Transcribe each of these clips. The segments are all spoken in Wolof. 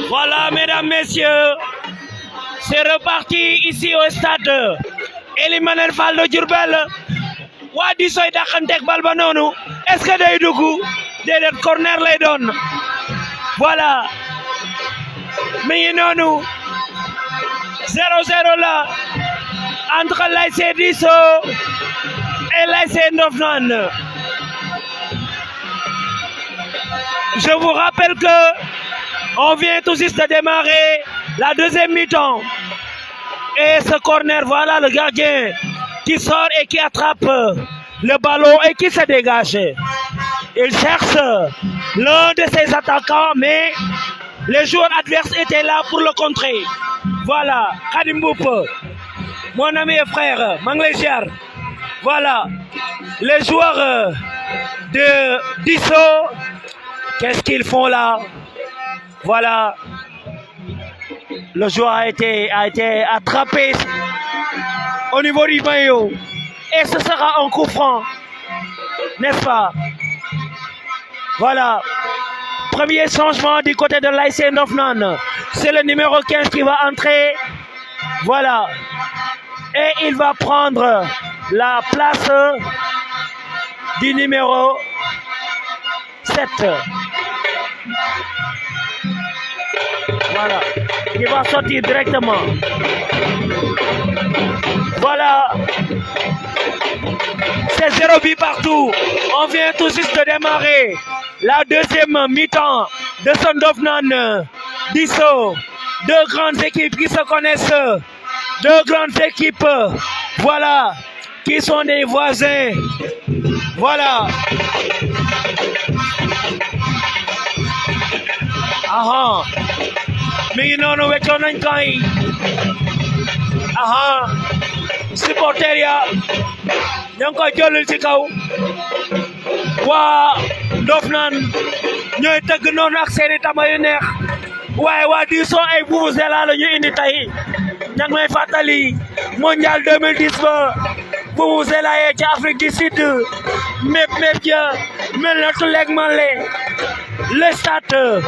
Voilà, mesdames, messieurs, c'est reparti ici au stade Ely Manel Fall de Diourbel. waa di soy daxanteeg bal ba noonu est-ce que day dugg déedéet corner lay doon voilà mi ngi noonu 0-0 là entre l'ASC Disso et l'ASC Ndofnane. Je vous rappelle que on vient tout juste de démarrer la deuxième mi-temps et ce corner, voilà le gardien qui sort et qui attrape le ballon et qui se dégage. Il cherche l'un de ses attaquants, mais les joueurs adverses étaient là pour le contrer. Voilà, Khadim Mboup, mon ami et frère, Manglégiar. Voilà, les joueurs de Disso, qu'est-ce qu'ils font là? Voilà, le joueur a été attrapé au niveau du maillot. Et ce sera un coup franc, n'est-ce pas? Voilà. Premier changement du côté de l'ASC Ndofnane. C'est le numéro 15 qui va entrer. Voilà. Et il va prendre la place du numéro 7. Voilà. Il va sortir directement. Voilà. C'est 0 but partout. On vient tout juste de démarrer la deuxième mi-temps de ce Ndofnane Disso. Deux grandes équipes qui se connaissent. Deux grandes équipes. Voilà. Qui sont des voisins. Voilà. Aha. Mi ngi noonu weccoon nañ kan yi. Aha. Supporter ya ñoo ngi koy jëlul ci kaw. Waa Ndofnane ñooy tëgg noonu ak seeni tama yu neex. Waaye waa Disso ay vuvuzela la ñu indi tey. ña ngi may fàttali mondial 2010 ba vuvuzela yee ci Afrique du Sud. Mépp ja mel na tuleeg male. Le stade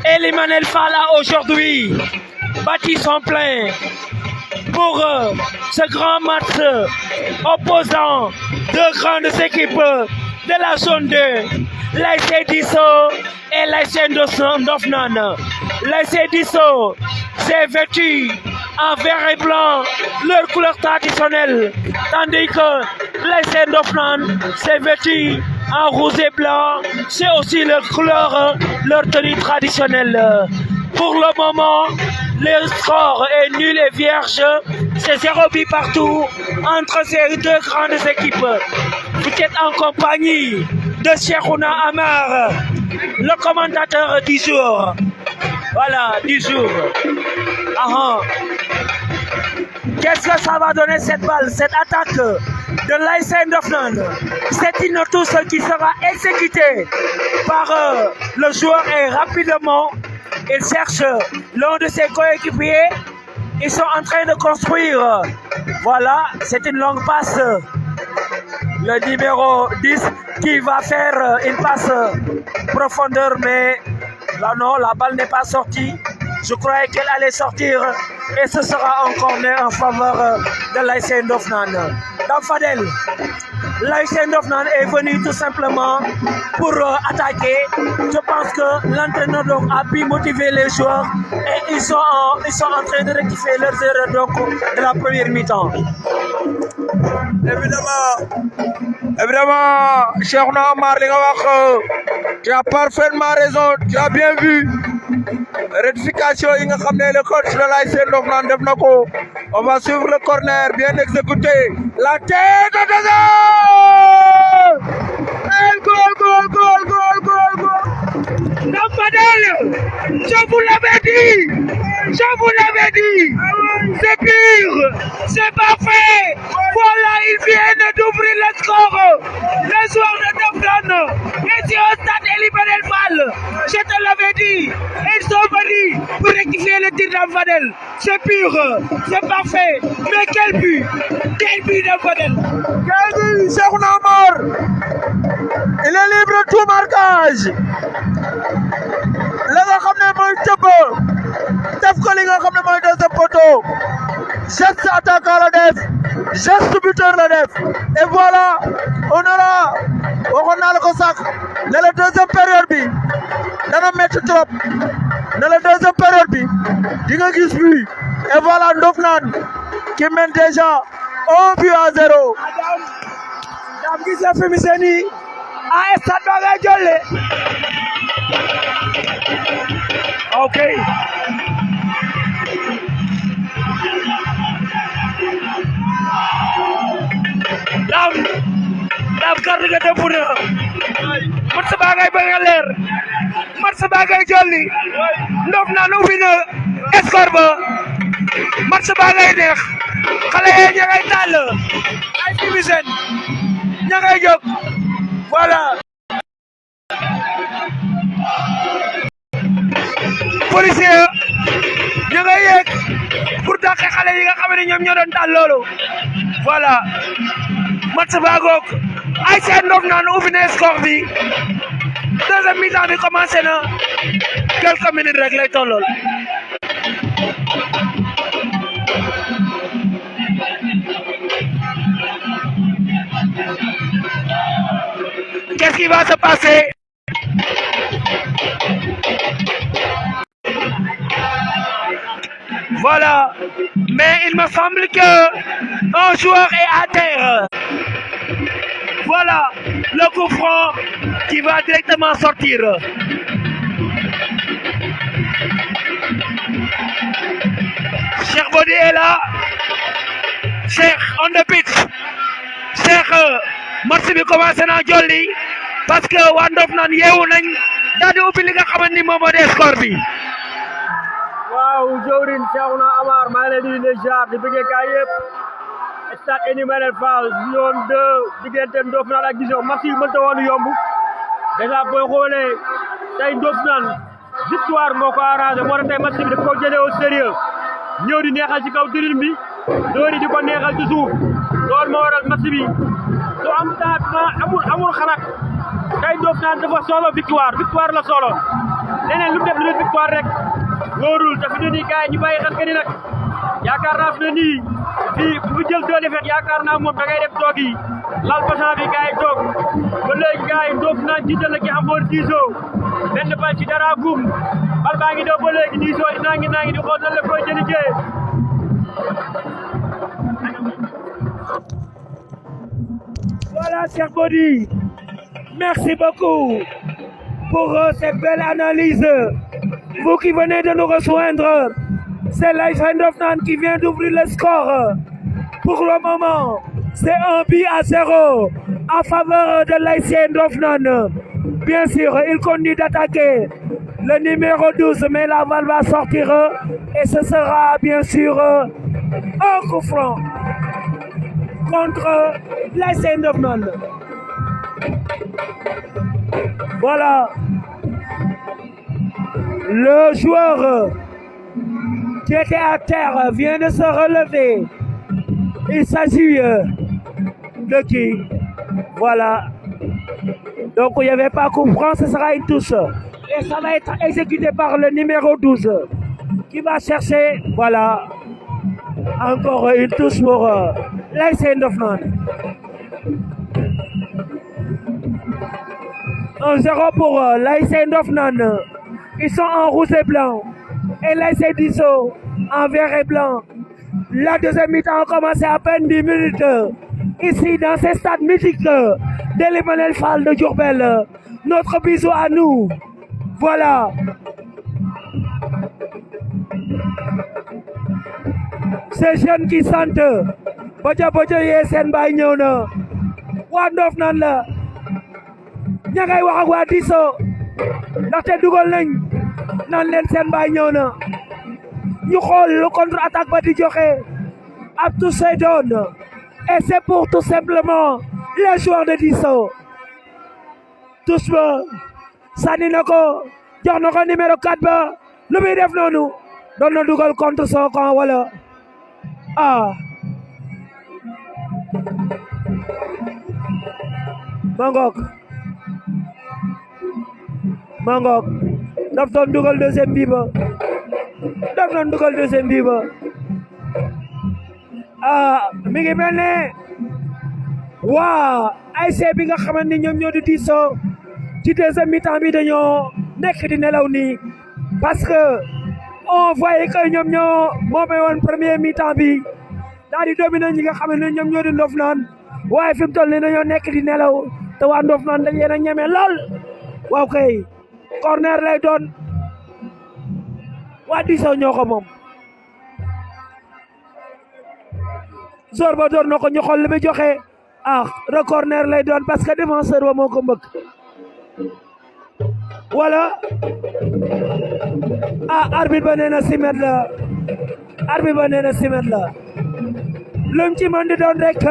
Ely Manel Fall a aujourd'hui bâti son plein pour ce grand match opposant deux grandes équipes de la zone 2, l'ASC Disso et l'ASC Ndofnane. L'ASC Disso s'est vêtu en vert et blanc, leur couleur traditionnelle, tandis que l'ASC Ndofnane s'est vêtu en rouge et blanc, c'est aussi leur couleur, leur tenue traditionnelle. Pour le moment, le score est nul et vierge, c'est 0 but partout entre ces deux grandes équipes. Vous êtes en compagnie de Cheikhouna Amar, le commentateur du jour. Voilà, du jour. Qu'est-ce que ça va donner cette balle, cette attaque de l'ASC Ndofnane? C'est une touche qui sera exécutée par le joueur et rapidement il cherche l'un de ses coéquipiers. Ils sont en train de construire. Voilà, c'est une longue passe. Le numéro 10 qui va faire une passe profondeur, mais là non, la balle n'est pas sortie. Je croyais qu'elle allait sortir et ce sera un corner en faveur de l'ASC Ndofnane. Dans Fadel, l'ASC Ndofnane est venu tout simplement pour attaquer. Je pense que l'entraîneur a pu motiver les joueurs et ils sont en train de rectifier leurs erreurs donc, de la première mi-temps. Évidemment, Cheikhouna Amar, tu as parfaitement raison, tu as bien vu. Rectification, le coach de l'ASC Ndofnane def na ko. On va suivre le corner, bien exécuté. La tête de goal. Fadel, je vous l'avais dit. Je vous l'avais dit. C'est pur. C'est parfait. Voilà, ils viennent d'ouvrir le score. Le joueur de Doflan est au stade Elimanel Fall. Je te l'avais dit. Ils sont venus pour rectifier le tir d'Alvanel. C'est pur. C'est parfait. Mais quel but. Quel but d'Alvanel. Quel but, Cheikhouna Amar. Il est libre de tout marquage. La nga xam ne mooy tëbb def ko li nga xam ne mooy deuxième poteau geste attaquant la def geste buteur la def et voilà on aura waxoon naa la ko sax ne la deuxième période bi dana métti trop ne la deuxième période bi di nga gis bi et voilà Ndofnane qui mène déjà 1-0. Dam gis la fi mu seen yi a stade ba ngay jolle. Ok. Dam carte nga dem bu ne match ba ngay bëgg a leer match ba ngay jolli Ndofnane ubbi na score ba match ba ngay neex xale yi ña ngay tàll ay fimisen ña ngay jóg voilà policier ña ngay yéeg pour dàqe xale yi nga xam ne ñoom ñoo doon tàll loolu voilà match ba goog ay seen Ndofnane ubbi na score bi deuxième mi-temps bi commencé na quelques minutes rek lay tollool. Qu'est-ce qui va se passer? Voilà, mais il me semble que un joueur est à terre. Voilà, le coup franc qui va directement sortir. Cheikh Bodi est là. Cheikh on the pitch. Cheikh match bi commencé na jolli parce que waa Ndofnane yeewu nañ daal di ubbi li nga xamante ni moom moo di score bi. waaw jawrin Cheikhouna Amar maa ngi leen di nuyu jaar di bëggee gaay yëpp stade Elimanel Fall zone 2 diggante Ndofnane ak Guissé match yi mënta woon yomb déjà booy xoolee tey Ndofnane victoire moo ko arrangé moo tax tey match bi daf ko jëlee au sérieux ñëw di neexal ci kaw tribune bi doori di ko neexal ci suuf loolu moo waral match bi du am amul xalaat tey Ndofnane dafa solo victoire la solo leneen lu def lu victoire rek wóorul te fi ne nii gars yi ñu bàyyi xel que ni nag yaakaar naa fi ne nii fii bu jël 2 défaites yaakaar naa moom da ngay dem toog yi lal basan bi gars yi toog ba léegi gars yi Ndofnane jiital la ki amoon diisoo benn bal ci dara gum bal baa ngi daw ba léegi diisoo di nangi di xool nan la koy jëlijee. Voilà Cheikh Bodi, merci beaucoup pour cette belle analyse. Vous qui venez de nous rejoindre, c'est l'ASC Ndofnane qui vient d'ouvrir le score. Pour le moment, c'est 1-0 en faveur de l'ASC Ndofnane. Bien sûr, il continue d'attaquer le numéro 12, mais la balle va sortir et ce sera bien sûr un coup franc contre l'ASC Ndofnane. Voilà. Le joueur qui était à terre vient de se relever. Il s'agit de qui? Voilà. Donc il n'y avait pas coup franc, ce sera une touche. Et ça va être exécuté par le numéro 12 qui va chercher, voilà, encore une touche pour l'ASC Ndofnane. 1-0 pour l'ASC Ndofnane. Ils sont en rouge et blanc. Et l'ASC Disso en vert et blanc. La deuxième mi-temps a commencé à peine 10 minutes. Ici, dans ce stade mythique d'Elimanel Fall de Diourbel. Notre bisou à nous. Voilà. Ces jeunes qui sentent. Boja boja yesen bay ñëw na. Waa Ndofnane la. ña ngay wax ak waa Disso. ndaxte dugal nañ. nan leen seen baay ñëw na ñu xool le contre-attaque ba di joxe ab touche lay doon et c'est pour tout simplement les joueurs de Disso touche ba sànni na ko jox na ko numéro 4 ba lu muy def noonu doon na dugal contre son camp wala Mangok daf doon dugal deuxième bi ba mi ngi mel ne waa ASC bi nga xamante ni ñoom ñoo di Disso ci deuxième mi-temps bi dañoo nekk di nelaw nii parce que on voyait que ñoom ñoo moomee woon premier mi-temps bi daal di dominer ñi nga xam ne ñoom ñoo di Ndofnane waaye fi mu toll nii dañoo nekk di nelaw te waa Ndofnane dañ leen a ñeme lool waaw kay corner lay doon waa Disso ñoo ko moom zor ba door na ko ñu xool li muy joxe re corner lay doon parce que défenseur ba moo ko mbëkk wala arbitre ba nee na 6 mètres la lum ci mën di doon rek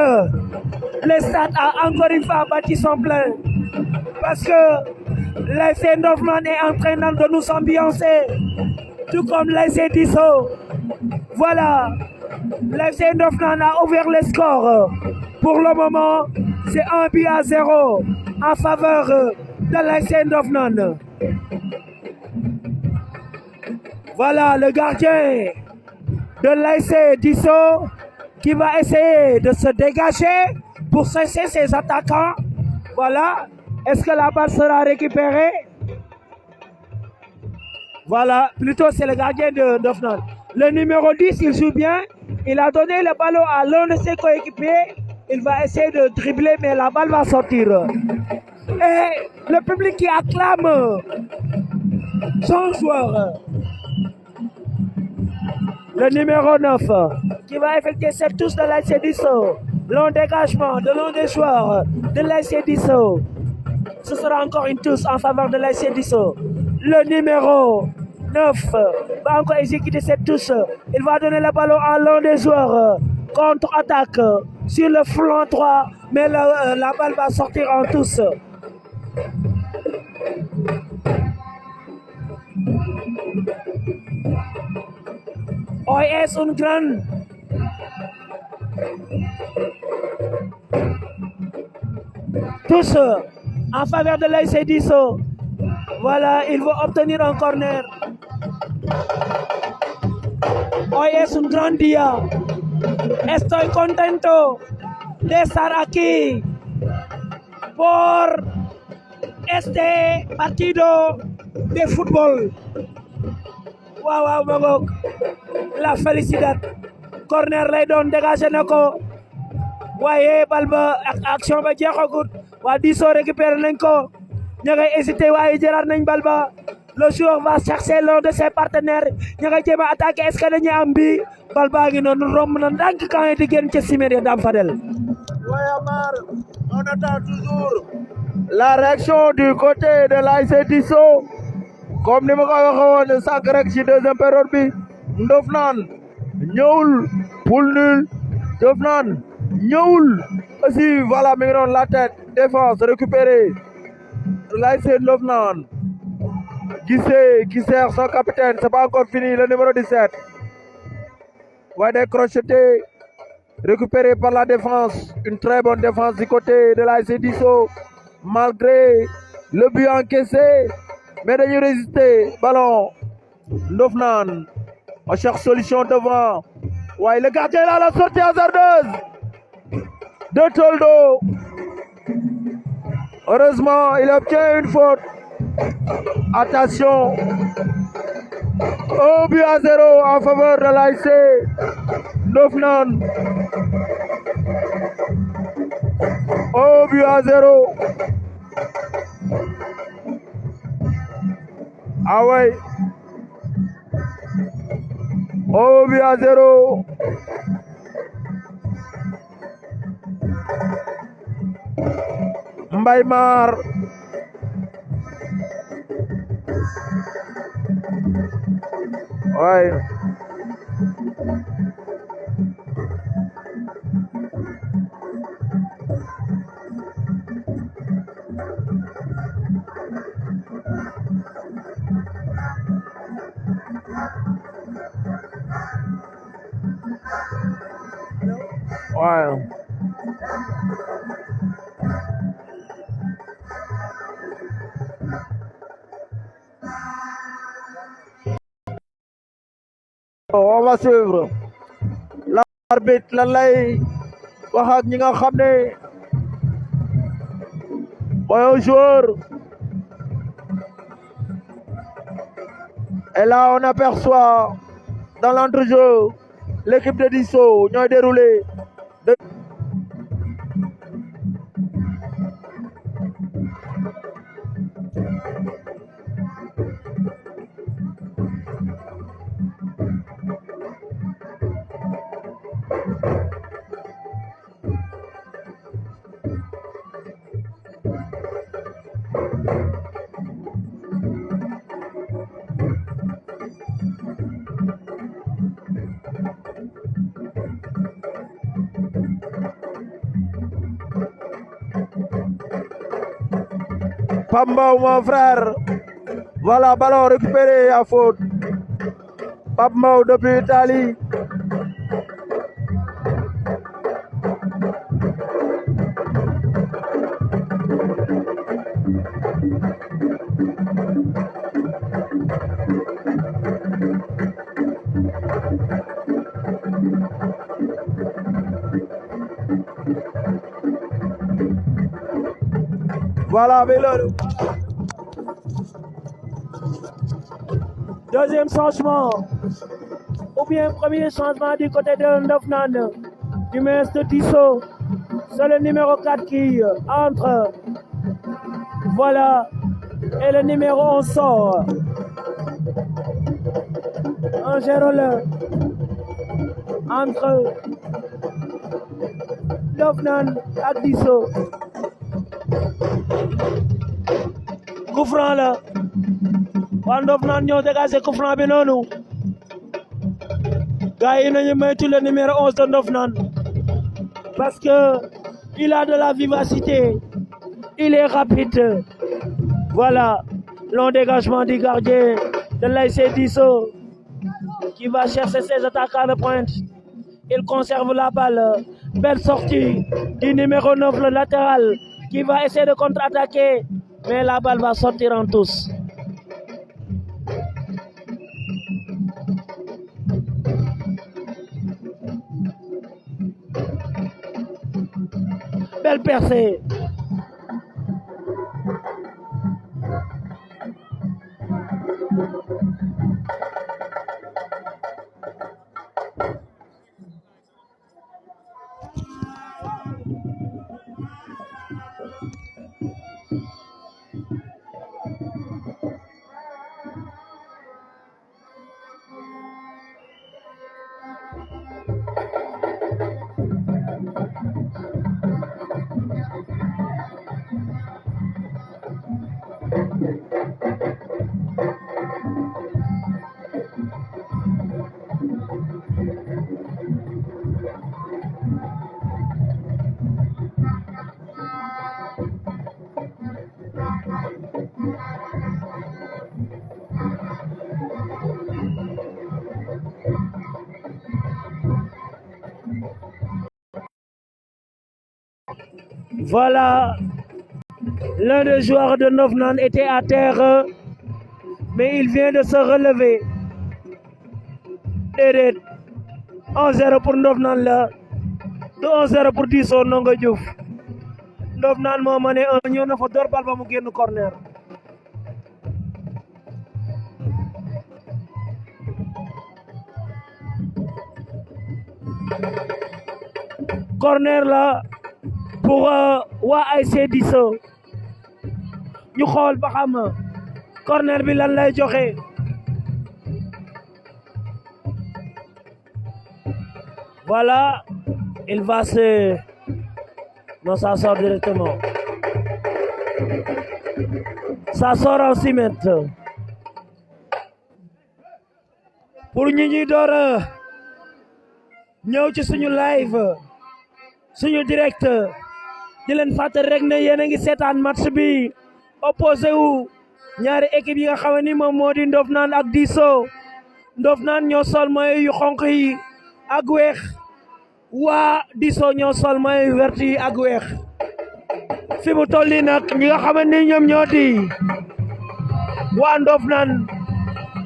le stade a encore une fois battu son plein parce que l'ASC Ndofnane est en train de nous ambiancer tout comme l'ASC Disso. Voilà, l'ASC Ndofnane a ouvert le score. Pour le moment, c'est 1-0 en faveur de l'ASC Ndofnane. Voilà le gardien de l'ASC Disso qui va essayer de se dégager pour cesser ses attaquants. Voilà. Est-ce que la balle sera récupérée? Voilà, plutôt c'est le gardien de Ndofnane. Le numéro 10, il joue bien. Il a donné le ballon à l'un de ses coéquipiers. Il va essayer de dribbler, mais la balle va sortir. Et le public qui acclame son joueur. Le numéro 9, qui va effectuer cette touche de l'ASC Disso. Long dégagement de l'un des joueurs de l'ASC Disso. Ce sera encore une touche en faveur de l'ASC Disso. Le numéro 9 va encore exécuter cette touche. Il va donner le ballon à l'un des joueurs. Contre-attaque sur le flanc droit, mais la balle va sortir en touche. OS une grande touche en faveur de l'ASC Disso. Voilà, il va obtenir un corner. Hoy es un gran día. Estoy contento de estar aquí por este partido de fútbol. Wow, wow, la felicidad. Corner lay doon dégagé na ko. waaye bal ba ak action ba jeexagut waa Disso récupéré nañ ko ña ngay hésité waaye jëlaat nañ bal ba le joueur va chercher l'un de ses partenaires ña ngay jéem a attaqué est-ce que dañuy am bi bal baa ngi noonu romb na ndànk quand di génn ca cimetière Dame Fadel. Ouais, Amar, on attend toujours la réaction du côté de l'ASC Disso comme ni ma ko waxee woon sànq rek ci deuxième période bi Ndofnane ñëwul poule nul Ndofnane ñëwul aussi voilà mi ngi doon la tête défense récupérée l'ASC Ndofnane Guissé qui sert son capitaine c'est pas encore fini le numéro 17 ouais des crochetés récupéré par la défense une très bonne défense du côté de l'ASC Disso malgré le but encaissé mais dañuy résister ballon Ndofnane on cherche solution devant ouais le gardien là la sortie hasardeuse de Toldo. Heureusement, il obtient une faute. Attention. 1-0 en faveur de l'ASC Ndofnane. 1-0. Ah ouais. 1-0. Mbaye Mar ouais waaye on va suivre l'arbitre lan lay wax ak ñi nga xam ne mooy un joueur et là on aperçoit dans l'entrejeu l'équipe de Disso ñooy déroulé Pambao mon frère, voilà ballon récupéré à faute. Pambao depuis Italie. Voilà, Vélo. Deuxième changement, ou bien premier changement du côté de Ndofnane, du maître Disso. C'est le numéro 4 qui entre. Voilà, et le numéro 11 sort. Un géroleur entre Ndofnane et Disso. Coup franc là. waa Ndofnane ñoo dégagé coup franc bi noonu gars yi nañu moytu le numéro 11 de Ndofnane parce que il a de la vivacité, il est rapide. Voilà, long dégagement du gardien de l'ASC Disso qui va chercher ses attaquants de pointe. Il conserve la balle. Belle sortie du numéro 9, le latéral, qui va essayer de contre-attaquer, mais la balle va sortir en touche. Belle percée. Voilà, l'un des joueurs de Ndofnane était à terre, mais il vient de se relever. 1-0 pour Ndofnane là, 1-0 pour Disso Ndongo Diouf. Ndofnane moo mené 1 ñëw na fa door bal ba mu génn corner. Corner là pour waa ASC Disso ñu xool ba xam corner bi lan lay joxe. Voilà, il va se... Non, ça sort directement. Ça sort en 6 mètres. Pour ñi ñuy door ñëw ci suñu live suñu direct di leen fàttali rek ne yéen a ngi seetaan match bi opposé wu ñaari équipe yi nga xam ni moom moo di Ndofnane ak Disso. Ndofnane ñoo sol maillot yu xonq yi ak weex, waa Diso ñoo sol may vert yi ak weex fi mu toll nii nag ñi nga xamante ni ñoom ñoo di waa Ndofnane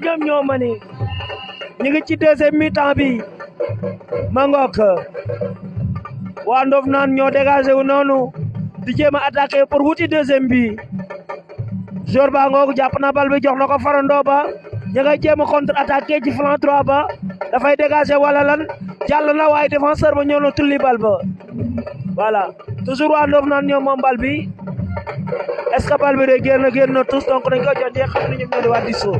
ñoom ñoo mani ñu ngi ci deuxième mi-temps bi ma ngoog waa Ndofnane ñoo dégagé wu noonu di jéem a attaqué pour wuti deuxième bi jour ba ngoog jàpp na bal bi jox na ko farando ba ña nga jéem a contre attaqué ci flanc droit ba dafay dégagé wala lan jàll na waaye défenseur ba ñëw na tulli bal ba voilà toujours waa Ndofnane ñoom moom bal bi est-ce que bal bi de génn na tous donc dañ ko jot ñi xam ne ñoom ñoo di waa Diso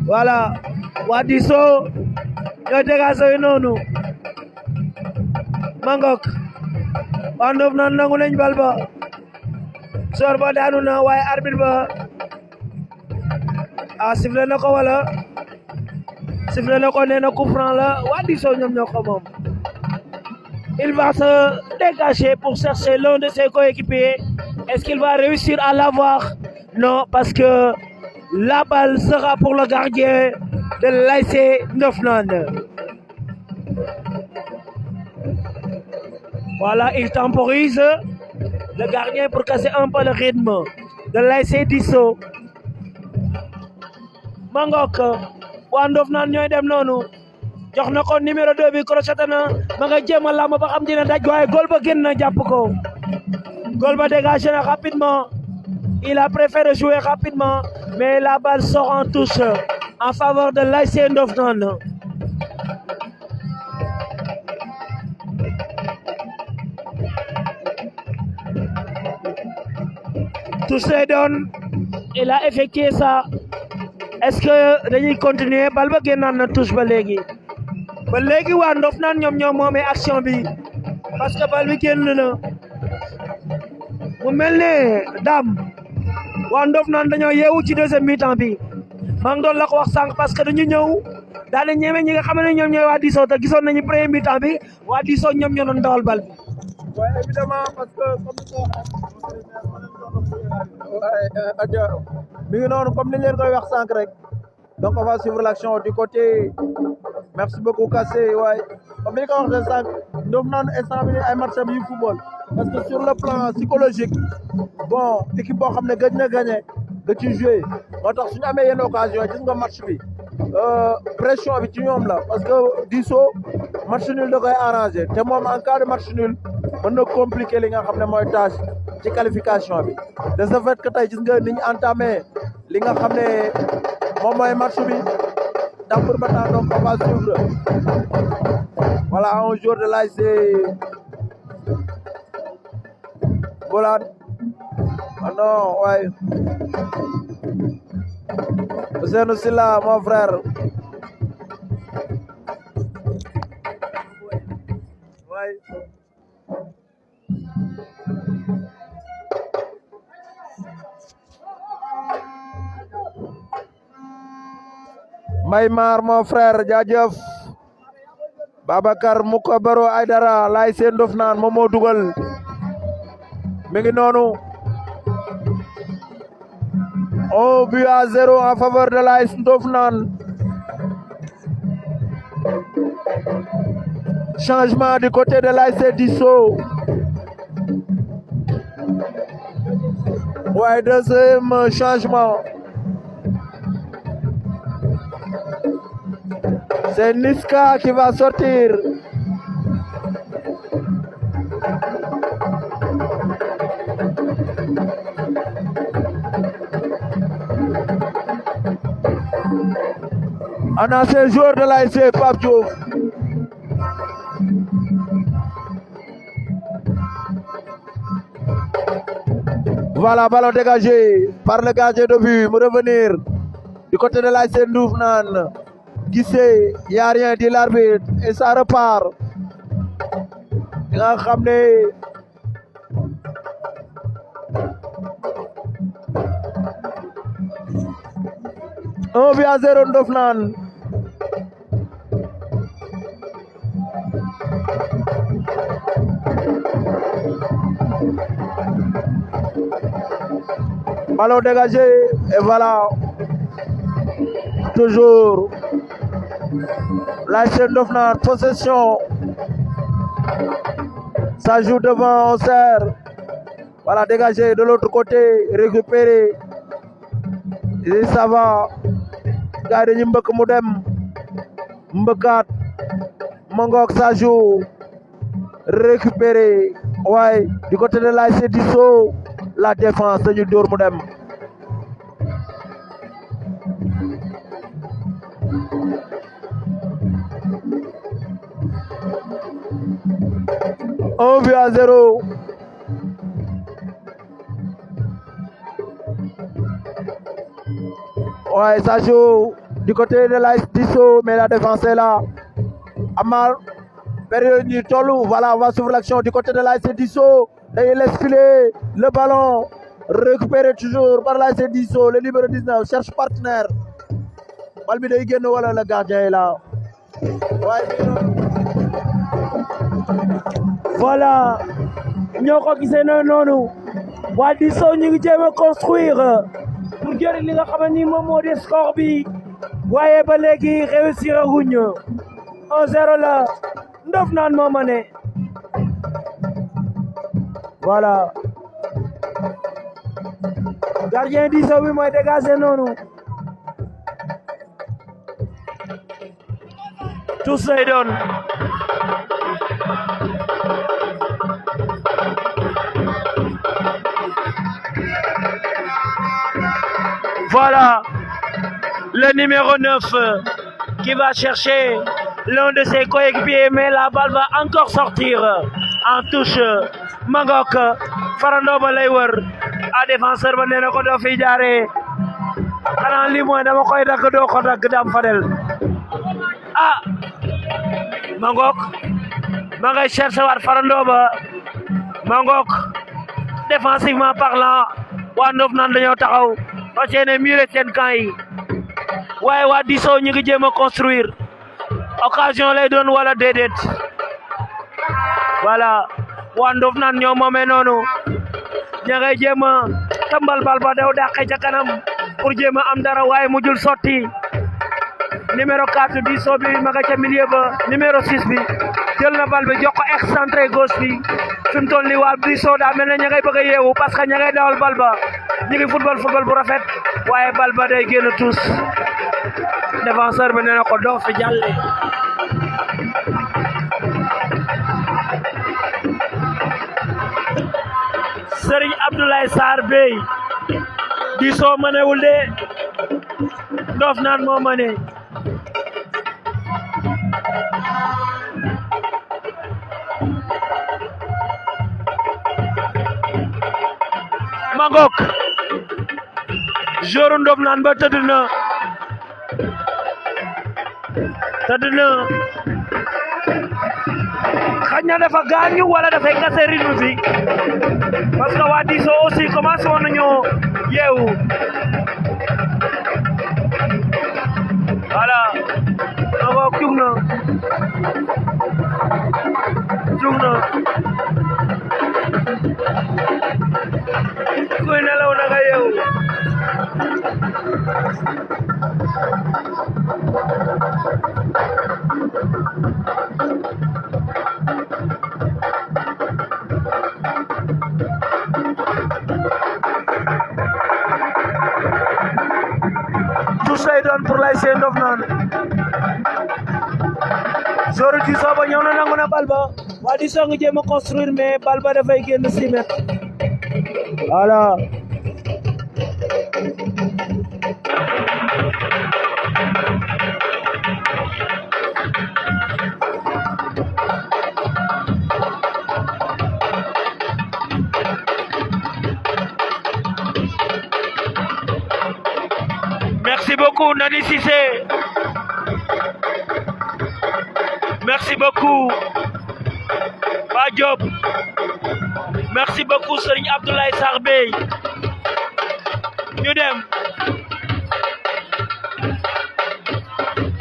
voilà waa Diso ñooy dégagé yu noonu mangok waa Ndofnane nangu nañ bal ba sor ba daanu na waaye arbitre ba sifflé na ko wala sifflé na ko nee na coup franc la waa Diso ñoom ñoo ko moom il va se dégager pour chercher l'un de ses coéquipiers. Est-ce qu'il va réussir à l'avoir? Non, parce que la balle sera pour le gardien de l'ASC Ndofnane. Voilà, il temporise le gardien pour casser un peu le rythme de l'ASC Diso. Mangok, waa Ndofnane ñooy dem noonu. jox na ko numéro 2 bi crocheté na ma nga jéem a làmb ba xam dina daj waaye goal ba génn na jàpp ko goal ba dégagé na rapidement il a préféré jouer rapidement mais la balle sort en touche en faveur de l'ASC Ndofnane. touche lay doon il a effectué ça est-ce que dañuy continuer bal ba génnaat na touche ba léegi waa Ndofnane ñoom ñoo moomee action bi parce que bal bi génn na mu mel ne daam waa Ndofnane dañoo yeewu ci deuxième mi-temps bi maa ngi doon la ko wax sànq parce que dañu ñëw daal di ñeme ñi nga xam ne ñoom ñooy waa Diso te gisoon nañu premier mi-temps bi waa Diso ñoom ñoo doon dawal bal bi. Ouais, évidemment parce que mi ngi noonu comme ni leen koy wax sànq rek donc on va suivre l'action du côté merci beaucoup Kassé waaye comme ni ko waxee sànq Ndofnane instant bi ay match yu football parce que sur le plan psychologique bon équipe boo xam ne gëj na gagné nga ci joué moo tax suñu amee yenn occasion gis nga match bi pression bi ci ñoom la parce que Diso match nul da koy arrangé te moom en cas de match nul mën na compliquer li nga xam ne mooy tâche ci qualification bi de ce fait que tey gis nga ni ñu entamé li nga xam ne moom mooy match bi tambour battant donc on va suivre voilà un joueur de l'ASC Bolane ah non waaye Ousseynou Sylla mon frère waaye Maymar mon frère jaajëf Babacar Mouka Baro Aydara l'ASC Ndofnane moom moo dugal mi ngi noonu 1-0 en faveur de l'ASC Ndofnane. Changement du côté de l'ASC Diso. Ouais, deuxième changement. C'est Niska qui va sortir. Un ancien joueur de l'ASC Pape Diouf. Voilà, ballon dégagé par le gardien de but. Me revenir du côté de l'ASC Ndofnane. Guissé, il n'y a rien, dit l'arbitre. Et ça repart. Il a ramené. Un but à 0 Ndofnane. Ballon dégagé et voilà. toujours l'ASC Ndofnane possession. Ça joue devant Auxerre. Voilà, dégagé de l'autre côté, récupéré. Et ça va. Gars dañu mbëkk mu dem. Mbëkkaat. Mangok, ça joue. Récupéré. Ouais, du côté de l'ASC Disso, la défense dañu dóor mu dem. Un but à 0. Ouais, ça joue du côté de l'AS Disso, mais la défense est là. Amar, période du Tolou, voilà, on va suivre l'action du côté de l'AS Disso. Et il laisse filer le ballon, récupéré toujours par l'AS Disso. Le numéro 19 cherche partenaire. Balbi de Higueno, voilà, le gardien est là. Ouais. Voilà, ñoo ko gisee noonu waa Disso ñu ngi jéem a construire pour jëriñ li nga xam ni moom moo di score bi waaye ba léegi réussir wuñ 1-0 la Ndofnane moo mané. Voilà, gardien Disso bi mooy dégager noonu tous lay doon. Voilà, le numéro 9 qui va chercher l'un de ses coéquipiers, mais la balle va encore sortir en touche. Mangok, Farando ba lay wër, a défenseur ba nee na ko doo fi jaaree. Xanaa lii mooy dama koy dagg doo ko dagg Dame Fadel. Ah, Mangok ma ngay chercher waat Farando ba. Mangok, défensivement parlant, waa Ndofnane dañoo taxaw. Parce que ne muré seen camp yi waaye waa Disso ñu ngi jéem a construire occasion lay doon wala déedéet. Voilà, waa Ndofnane ñoo moomee noonu ña ngay jéem a tëmbal bal ba daw dàqe ca kanam pour jéem a am dara waaye mujjul sotti. Numéro 4 Disso bi ma nga ca milieu ba, numéro 6 bi jël na bal bi jox ko excentré gauche bi. Fi mu toll nii waa Disso daa mel ne ña ngay bëgg a yeewu parce que ña ngay dawal bal ba ñu ngi football bu rafet waaye bal ba day génn tous. Défenseur bi nee na ko doo fi jàlle. Serigne Abdoulaye Sarr Bey Disso mënewul de Ndofnane moo mëne. Mangok joueur Ndofnane ba tëdd na xañ na dafa gaañu wala dafay casser rythme bi parce que waa Disso aussi commencé woon nañoo yeewu. Voilà, Mangok jug na kuy nelaw na nga yeewu. Tous lay doon pour l'ASC Ndofnane. Joueur Disso ba ñëw na nangu na bal ba waa Disso ngi jéem a construire mais bal ba dafay génn 6 mètres. Voilà, merci beaucoup Nani Cissé, merci beaucoup Ba Diop, merci beaucoup Serigne Abdoulaye Sarr Bey. Ñu dem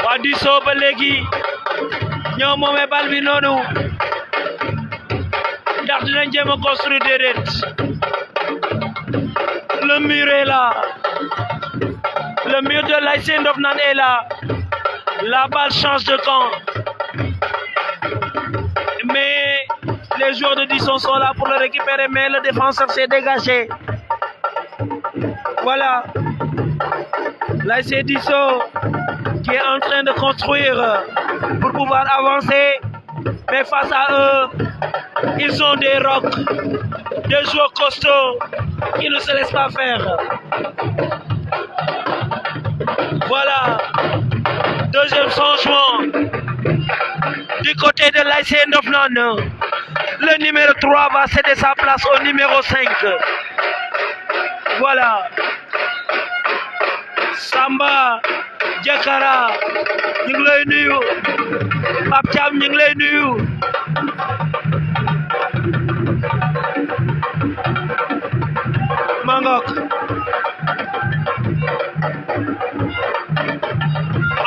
waa Disso ba léegi ñoo moomee bal bi noonu ndax dinañ jéem a construire déedéet. Le mur est là, Le mur de l'ASC Ndofnane est là. La balle change de camp. Mais les joueurs de Disson sont là pour le récupérer, mais le défenseur s'est dégagé. Voilà. L'ASC Disson qui est en train de construire pour pouvoir avancer. Mais face à eux, ils ont des rocs, des joueurs costauds qui ne se laissent pas faire. Voilà. Deuxième changement du côté de l'ASC Ndofnane. Le numéro 3 va céder sa place au numéro 5. Voilà. Samba Diakara ñu ngi lay nuyu. Pape Thiam ñu ngi lay nuyu. Mangok.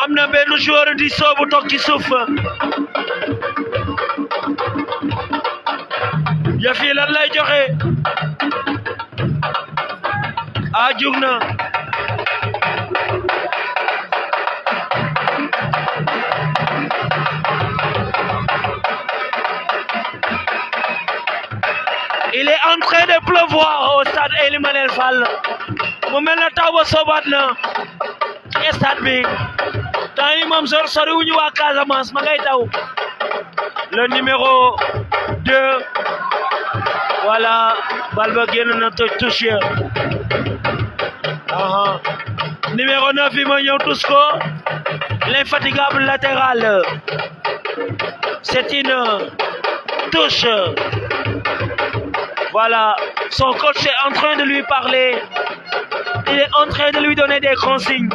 Am na benn joueur di soobu toog ci suuf. Yëf yi lan lay joxe. Ah jug na. Il est en train de pleuvoir au stade Ely Manel Fall. Mu mel na taw ba soobaat na ci stade bi. Temps yi moom sori wuñu waa Casamance ma ngay taw. Le numéro 2. Voilà, bal ba génn na touche. Numéro 9 bi ma ñëw tous ko. L'infatigable latéral. C'est une touche. Voilà, son coach est en train de lui parler. Il est en train de lui donner des consignes.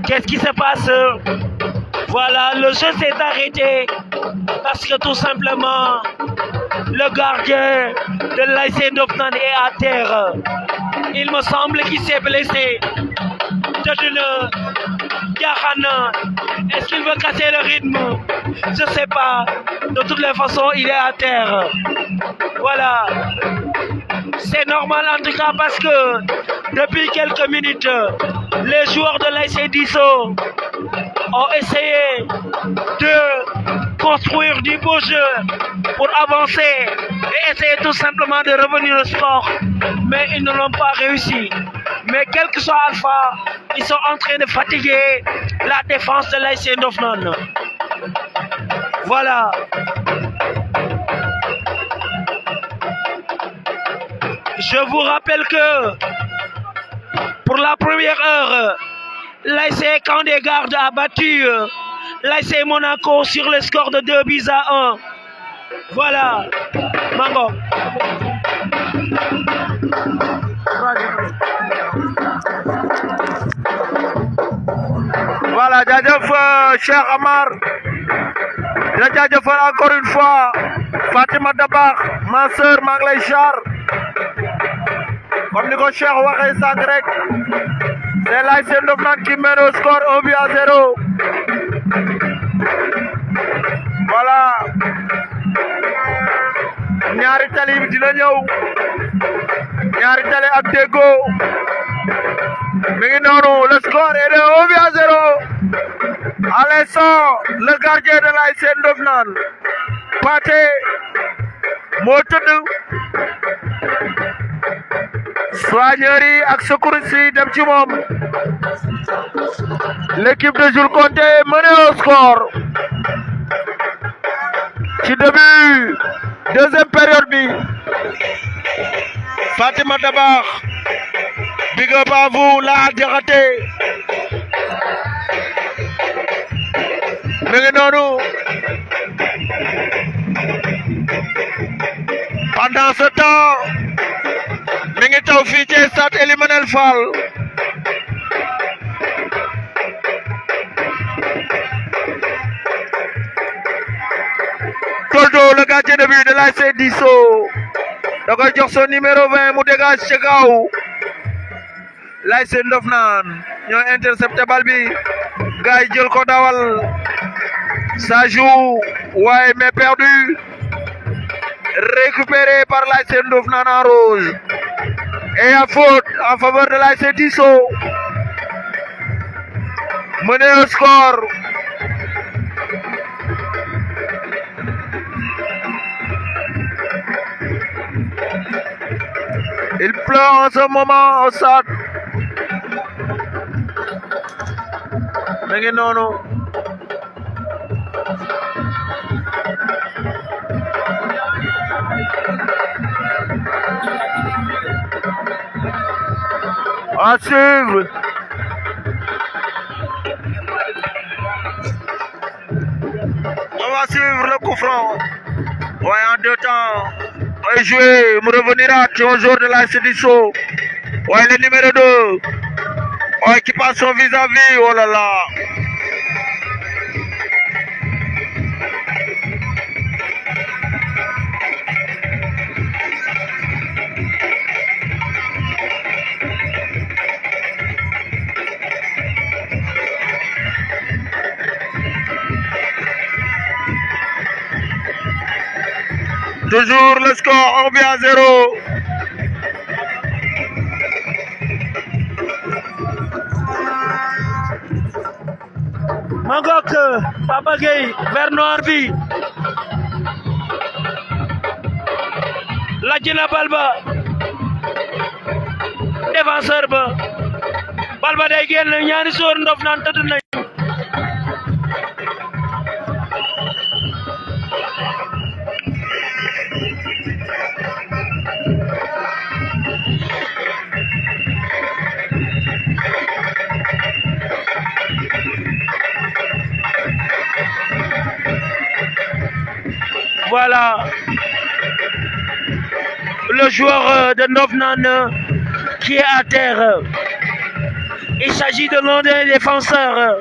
Qu'est-ce qui se passe? Voilà, le jeu s'est arrêté parce que tout simplement, le gardien de l'ASC Ndofnane est à terre. Il me semble qu'il s'est blessé. Est-ce qu'il veut casser le rythme? Je ne sais pas. De toutes les façons, il est à terre. Voilà. C'est normal en tout cas parce que depuis quelques minutes, les joueurs de l'ASC Disson ont essayé de construire du beau jeu pour avancer et essayer tout simplement de revenir au sport. Mais ils ne l'ont pas réussi. Mais quel que soit Alpha, ils sont en train de fatiguer la défense de l'ASC Ndofnane. Voilà. Je vous rappelle que pour la première heure, l'ASC Kandé-Garde a battu l'ASC Monaco sur le score de 2-1. Voilà. Mango. Voilà, jaajëf Cheikh Amar. La jaajëfal encore une fois Fatima Dabakh, ma sœur maa ngi lay char. Comme ni ko Cheikh waxee sànq rek, c'est l'ASC Ndofnane qui mène au score 1-0. Voilà. Ñaari tali bi dina ñëw. Ñaari tali ak Déggo. Mi ngi noonu, le score est de 1-0. À l'instant, le gardien de l'ASC Ndofnane, Pathé moo tëdd. Soigneurs yi ak secouristes yi dem ci moom. L'équipe de Jules Conté menée au score. Ci début deuxième période bi, Fatima Dabakh, big up à vous, la Diakhaté. Mi ngi noonu. Pendant ce temps, mi ngi taw fii ci stade Ely Manel Fall. Toldo, le gardien de but de l'ASC Disson, da koy jox son numéro 20 mu dégage ci kaw. L'ASC Ndofnane ñoo intercepté bal bi, gars yi jël ko dawal. Ça joue, ouais, mais perdu. Récupéré par l'ASC Ndofnane en rouge. Et à faute en faveur de l'ASC Disso. Mené au score. Il pleut en ce moment au stade. Mais non. À suivre. On va suivre le coup franc. Ouais, en 2 temps. On va jouer. Me revenira au jour de la Disso. Ouais, le numéro 2. Ouais, qui passe son vis-à-vis. Oh là là. Toujours le score 1-0. Mangok Papa Gueye vert noir bi lajj na bal ba défenseur ba bal ba day génn ñaari soor ndof naan tëdd nañ Voilà le joueur de Novnan qui est à terre. Il s'agit de l'un des défenseurs.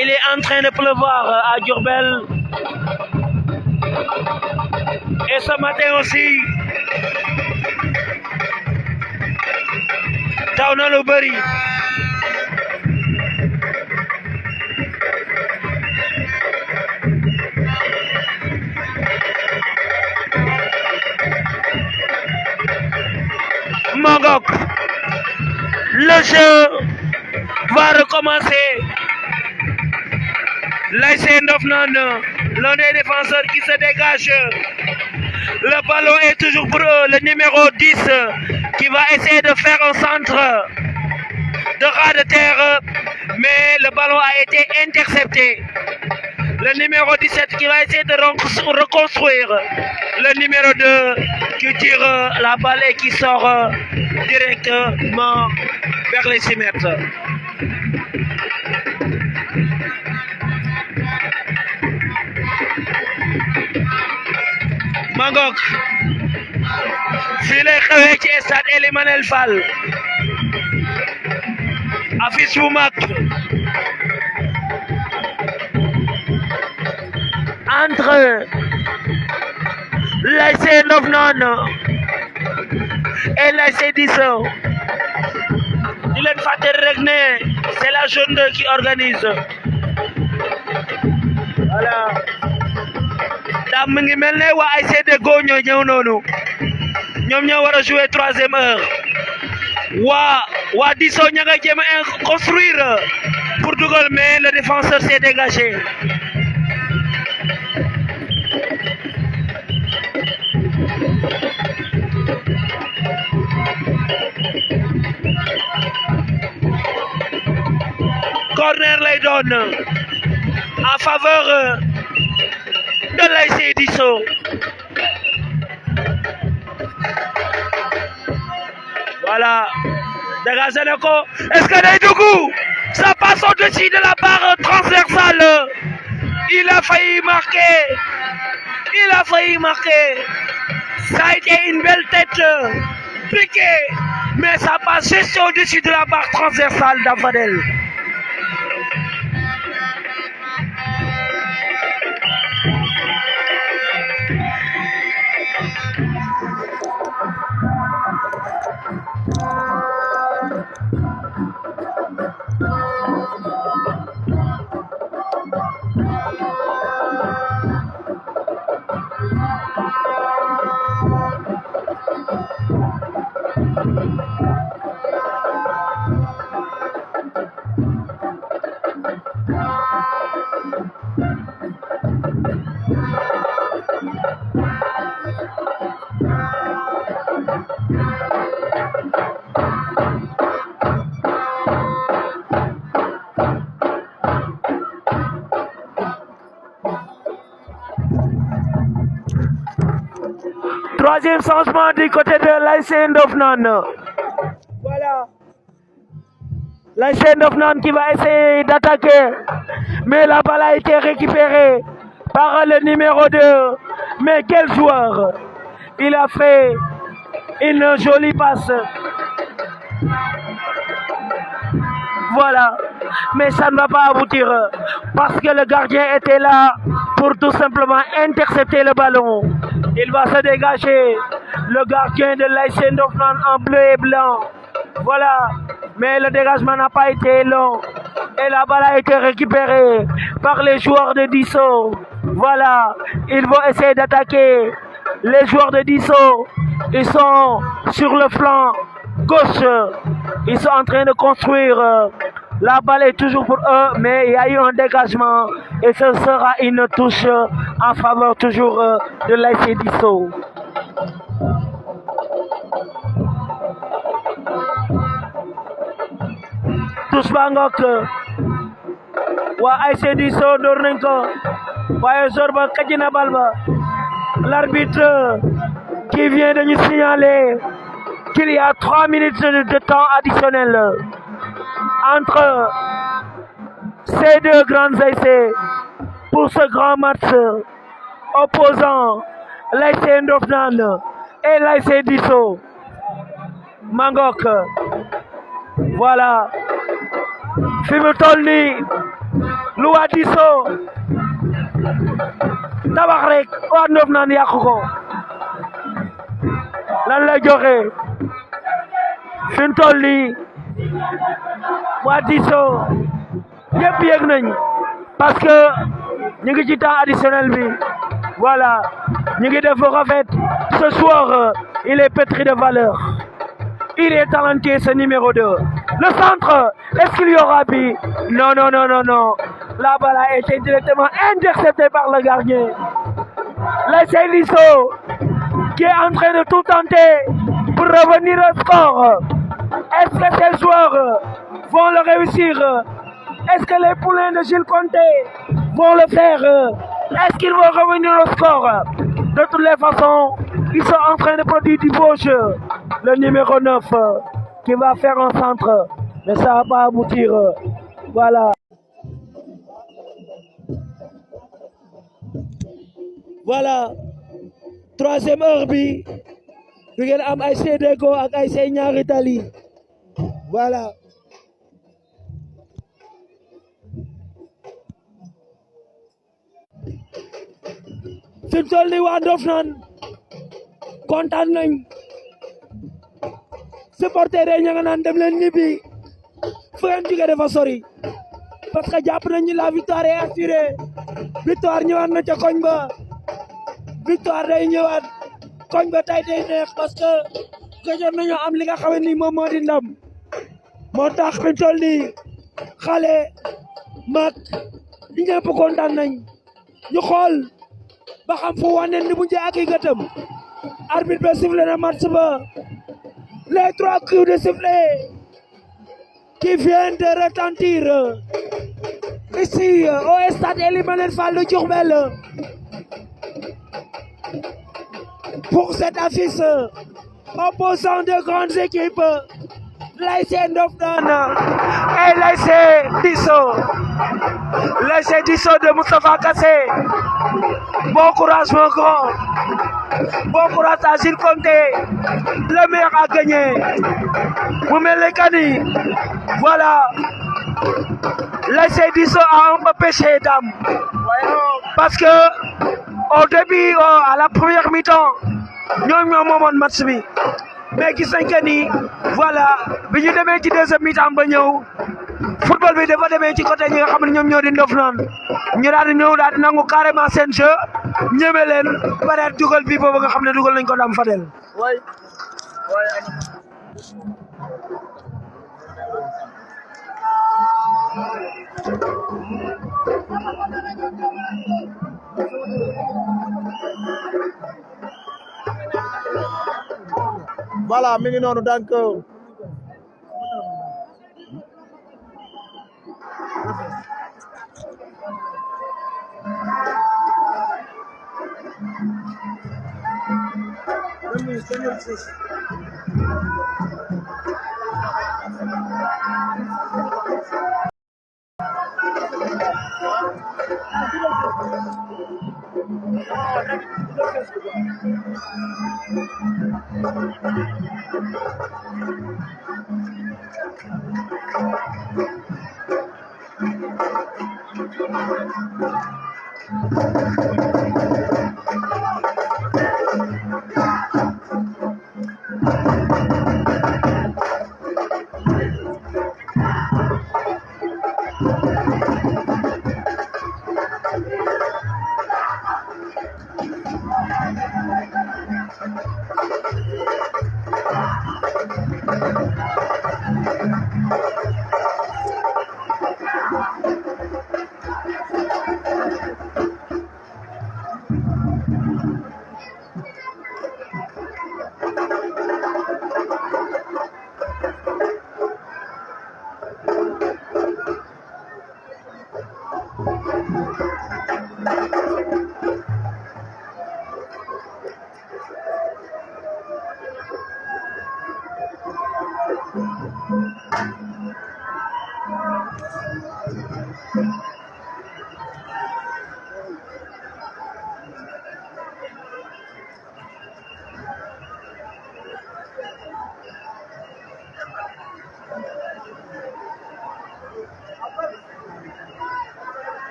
Il est en train de pleuvoir à Diourbel. Et ce matin aussi, taw na lu bari. Mangok, le jeu va recommencer. L'ASC Ndofnane, l'un des défenseurs qui se dégage. Le ballon est toujours pour eux, le numéro 10 qui va essayer de faire un centre de ras de terre, mais le ballon a été intercepté. Le numéro 17 qui va essayer de reconstruire. Le numéro 2 qui tire la balle et qui sort directement vers les 6 mètres. Mangok fii lay xewee ci stade Ely Manel Fall affiche bu mag entre l'ASC Ndofnane et l'ASC Disso. di leen fàttali rek ne c'est la zone 2 qui organise. Voilà. daa mu ngi mel ne waa ASC Deggo ñoo ñëw noonu ñoom ñoo war a jouer 3e heure waa Disso ña nga jéem a construire pour dugal mais le défenseur s'est dégagé. Corner lay doon en faveur de l'ASC Disso. Voilà, dégagé na ko, est-ce que day dugg? Ça passe au-dessus de la barre transversale. Il a failli marquer. Ça a été une belle tête piquée, mais ça passe juste au-dessus de la barre transversale d'Afadel. Troisième changement du côté de l'ASC Ndofnane. Voilà. L'ASC Ndofnane qui va essayer d'attaquer. Mais la balle a été récupérée par le numéro 2. Mais quel joueur! Il a fait une jolie passe. Voilà. Mais ça ne va pas aboutir parce que le gardien était là pour tout simplement intercepter le ballon. Il va se dégager. Le gardien de l'ASC Ndofnane en bleu et blanc. Voilà. Mais le dégagement n'a pas été long. Et la balle a été récupérée par les joueurs de Disso. Voilà. Ils vont essayer d'attaquer. Les joueurs de Disso, ils sont sur le flanc gauche. Ils sont en train de construire. La balle est toujours pour eux, mais il y a eu un dégagement. Et ce sera une touche en faveur toujours de l'ASC Disso. Touche bangok. Wa ASC Disso door nañ ko. Waaye Zorba kajina bal ba. L'arbitre qui vient de nous signaler qu'il y a 3 minutes de temps additionnel entre ces deux grandes ASC pour ce grand match opposant l'ASC Ndofnane et l'ASC Disso. Mangok. Voilà. Fi mu toll nii lu waa Disso tabax rek waa Ndofnane yàqu ko lan la joxe fi mu toll nii waa Disso ñëpp yëg nañ parce que ñu ngi ci temps additionnel bi voilà ñu ngi def rafet ce soir il est pétri de valeur. Il est talentueux ce numéro 2. Le centre, est-ce qu'il y aura but? Non, non, non, non, non. La balle a été directement interceptée par le gardien. L'ASC Disso qui est en train de tout tenter pour revenir au score. Est-ce que ces joueurs vont le réussir? Est-ce que les poulains de Gilles Conté vont le faire? Est-ce qu'ils vont revenir au score? De toutes les façons, ils sont en train de produire du beau jeu. Le numéro 9 qui va faire un centre, mais ça va pas aboutir. Voilà. Voilà. Troisième heure bi. Nous avons ASC Deggo et ASC Ñaari Tali. Voilà. Fi mu toll nii waa Ndofnane kontaan nañ. supporter yi ña nga naan dem leen ñibbi fu ngeen jóge dafa sori parce que jàpp nañ ni la victoire est assurée. Victoire ñëwaat na ca koñ ba. Victoire day ñëwaat koñ ba tey day neex parce que gëjoon nañu am li nga xam ni moom moo di ndam. moo tax fi mu toll nii xale mag ñëpp kontaan nañ. ñu xool ba xam fu wane ni bu njëkk ak i gëtëm. arbitre ba sifflé na match ba. Les 3 coups de sifflet qui viennent de retentir ici au stade Ely Manel Fall de Diourbel pour cette affiche opposant de grandes équipes, l'ASC Ndofnane et l'ASC Disso. L'ASC Disso de Moustapha Kassé. Bon courage mon grand. Bon courage à Gilles Conté. Le maire a gagné. Vous me les cani. Voilà. L'ASC Disso a un peu péché d'âme. Parce que au début, à la première mi-temps, nous avons match bi. Mais gis nañ que ni voilà bi ñu demee ci deuxième mi-temps ba ñëw football bi dafa demee ci côté ñi nga xam ne ñoom ñoo di Ndofnane ñu daal di ñëw daal di nangu carrément seen jeu ñeme leen peut-être dugal bi boobu nga xam ne dugal nañ ko Dame Fadel. Voilà mi ngi noonu donc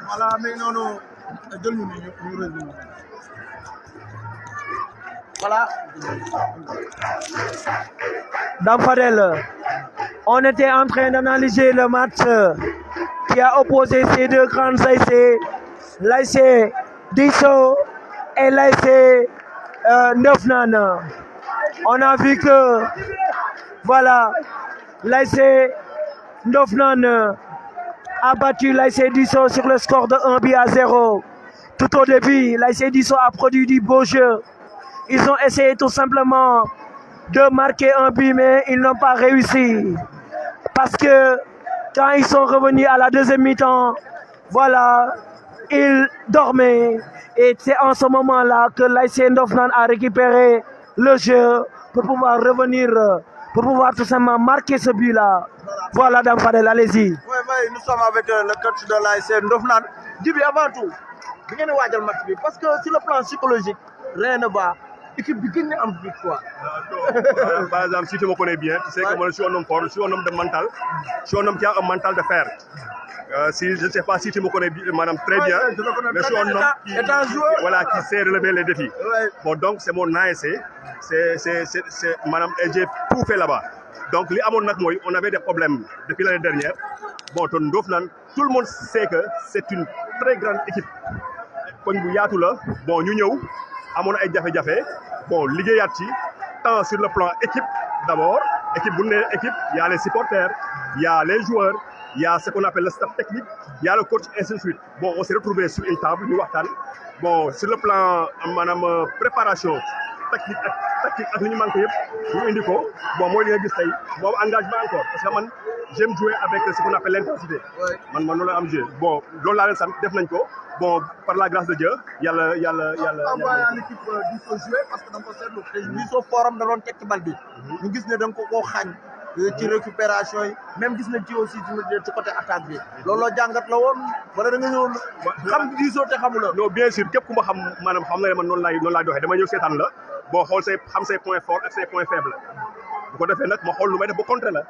Voilà, mais non, non. Voilà. Dame Fadel, on était en train d'analyser le match qui a opposé ces deux grandes ASC, l'ASC Disso et l'ASC Neufnan. On a vu que, voilà, l'ASC Neufnan a battu l'ASC Disso sur le score de 1-0. Tout au début, l'ASC Disso a produit du beau jeu. Ils ont essayé tout simplement de marquer un but, mais ils n'ont pas réussi. Parce que quand ils sont revenus à la deuxième mi-temps, voilà, ils dormaient. Et c'est en ce moment-là que l'ASC Neufnan a récupéré le jeu pour pouvoir revenir, pour pouvoir tout simplement marquer ce but-là. Voilà, Dame Fadel, allez-y. Oui, nous sommes avec le coach de l'ASC Neufnan. Djibi, avant tout, vous avez le match parce que sur le plan psychologique, rien ne va. Équipe bi gën am victoire. Par exemple, si tu me connais bien, tu sais que moi je suis un homme fort, je suis un homme de mental, je suis un homme qui a un mental de fer. Si je ne sais pas si tu me connais madame très bien, mais je suis un homme qui, voilà, qui sait relever les défis. Bon, donc c'est mon ASC, c'est madame, et j'ai tout fait là-bas. Donc, les Amon Nakmoy, on avait des problèmes depuis l'année dernière. Bon, tout le monde sait que c'est une très grande équipe. Bon, nous amon ay jafé jafé bon ligueyat ci tant sur le plan équipe d'abord équipe bu né équipe il y a les supporters il y a les joueurs il y a ce qu'on appelle le staff technique il y a le coach et ainsi de suite bon on s'est retrouvé sur une table ñu waxtan bon sur le plan manam préparation tactique ak li ñu manqué yépp ñu indi ko bon moy li nga gis tay bobu engagement encore parce que man j'aime jouer avec ce qu'on appelle l'intensité man lolu am jeu bon lolu la len sant def nañ ko bon par la grâce de Dieu yalla l'équipe di ko jouer parce que da ko sétlu tay ni so forum da doon tek ci bal bi ñu gis né da ko ko xagn ci récupération yi même gis nañ ci aussi ci côté attaque bi lolu jangat la won wala da nga ñëw xam diso te xamula non bien sûr képp ku ma xam manam xam nga man non lay doxé dama ñëw sétane la bon xol say xam say points forts ak say points faibles bu ko défé nak ma xol lu may def ba contrer la